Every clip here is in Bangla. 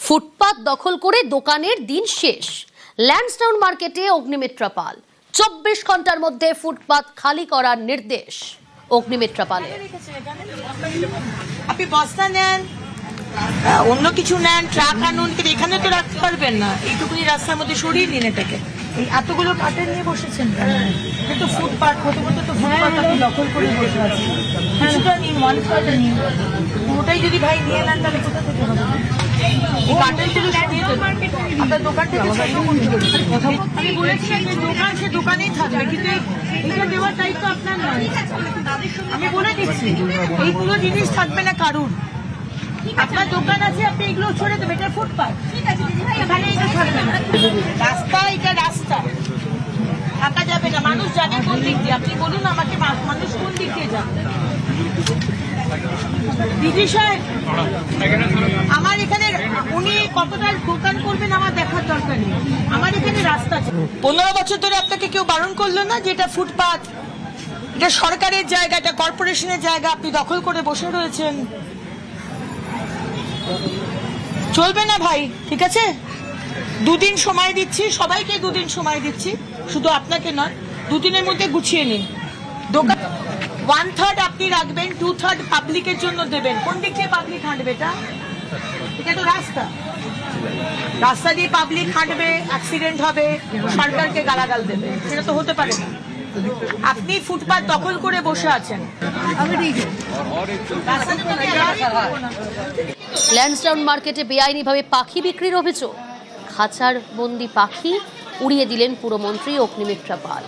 ফুটপাত দখল করে দোকানের দিন শেষ। ল্যান্সডাউন মার্কেটে অগ্নিমিত্রা পাল 24 ঘন্টার মধ্যে ফুটপাত খালি করার নির্দেশ অগ্নিমিত্রা পালের। আপনি বস্তা নেন, অন্য কিছু নেন, ট্রাক আনুন, কিন্তু এখানে তো রাখতে পারবেন না। এইটুকুনি রাস্তার মধ্যে সরিয়ে নিন এটাকে। এই এতগুলো পাটের নিয়ে বসেছেন কেন? কিন্তু ফুটপাত হতে হতে তো ফুটপাত আপনি দখল করে বসে আছেন। কিছুটা নিন, 1/3 নিন। ওটাই যদি ভাই নিয়ে নেন তাহলে কোথা থেকে হবে? আপনার দোকান থেকে আমি বলেছি যে দোকান সে দোকানেই থাকবে, কিন্তু এটা দেওয়ার দায়িত্ব আপনার নয়। আমি বলে দিচ্ছি এইগুলো জিনিস থাকবে না কারুর। আপনার দোকান আছে, আপনি এগুলো ছড়ে দেবেন। এটা ফুটপাত, এখানে এটা থাকবে না। রাস্তা, এটা রাস্তা থাকা যাবে না। মানুষ যাবে কোন দিক দিয়ে? আপনি বলুন আমাকে, মানুষ কোন দিক দিয়ে যাবে? দিদি সাহেব, আমার এখানে উনি কতটা দোকান করবেন আমার দেখার দরকার নেই। আমার এখানে রাস্তা আছে। 15 বছর ধরে আপনাকে কেউ বারণ করলো না যে এটা ফুটপাত, এটা সরকারের জায়গা, এটা কর্পোরেশনের জায়গা, আপনি দখল করে বসে রয়েছেন। চলবে না ভাই, ঠিক আছে? 2 দিন সময় দিচ্ছি, সবাইকে 2 দিন সময় দিচ্ছি, শুধু আপনাকে নয়। 2 দিনের মধ্যে গুছিয়ে নিন দোকান। 1/3 আপনি রাখবেন, 2/3 পাবলিকের জন্য দেবেন। কোন দিক দিয়ে পাবলিক হাঁটবে? এটা তো রাস্তা, রাস্তা দিয়ে পাবলিক হাঁটবে, অ্যাক্সিডেন্ট হবে, সরকারকে গালাগাল দেবে। সেটা তো হতে পারে না। আপনি ফুটপাত দখল করে বসে আছেন। ল্যান্সডাউন মার্কেটে বেআইনিভাবে পাখি বিক্রির অভিযোগ। খাঁচার বন্দি পাখি উড়িয়ে দিলেন পুরমন্ত্রী অগ্নিমিত্রা পাল।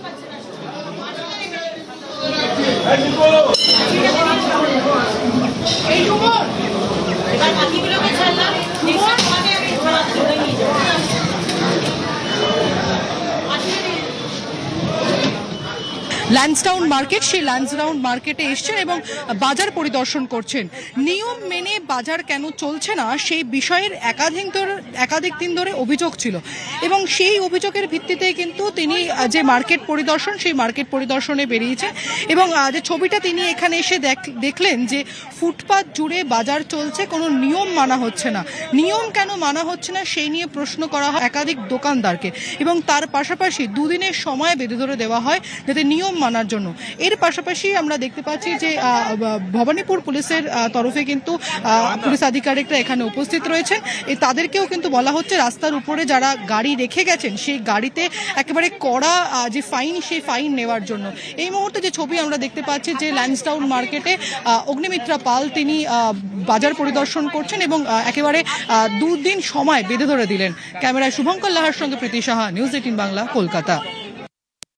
ল্যান্সডাউন মার্কেট, সেই ল্যান্সডাউন মার্কেটে এসছেন এবং বাজার পরিদর্শন করছেন। নিয়ম মেনে বাজার কেন চলছে না সেই বিষয়ের একাধিক দিন ধরে অভিযোগ ছিল এবং সেই অভিযোগের ভিত্তিতে কিন্তু তিনি যে মার্কেট পরিদর্শন, সেই মার্কেট পরিদর্শনে বেরিয়েছেন এবং যে ছবিটা তিনি এখানে এসে দেখলেন যে ফুটপাত জুড়ে বাজার চলছে, কোনো নিয়ম মানা হচ্ছে না। নিয়ম কেন মানা হচ্ছে না সেই নিয়ে প্রশ্ন করা হয় একাধিক দোকানদারকে এবং তার পাশাপাশি 2 দিনের সময় বেঁধে ধরে দেওয়া হয় যাতে নিয়ম মানার জন্য। এর পাশাপাশি আমরা দেখতে পাচ্ছি যে ভবানীপুর পুলিশের তরফে কিন্তু পুলিশ আধিকারিকরা এখানে উপস্থিত রয়েছেন। তাদেরকেও কিন্তু বলা হচ্ছে রাস্তার উপরে যারা গাড়ি রেখে গেছেন সেই গাড়িতে একেবারে কড়া যে ফাইন, সেই ফাইন নেওয়ার জন্য। এই মুহূর্তে যে ছবি আমরা দেখতে পাচ্ছি যে ল্যান্সডাউন মার্কেটে অগ্নিমিত্রা পাল তিনি বাজার পরিদর্শন করছেন এবং একেবারে 2 দিন সময় বেঁধে ধরে দিলেন। ক্যামেরায় শুভঙ্কর লাহার সঙ্গে প্রীতি সাহা, নিউজ 18 বাংলা, কলকাতা।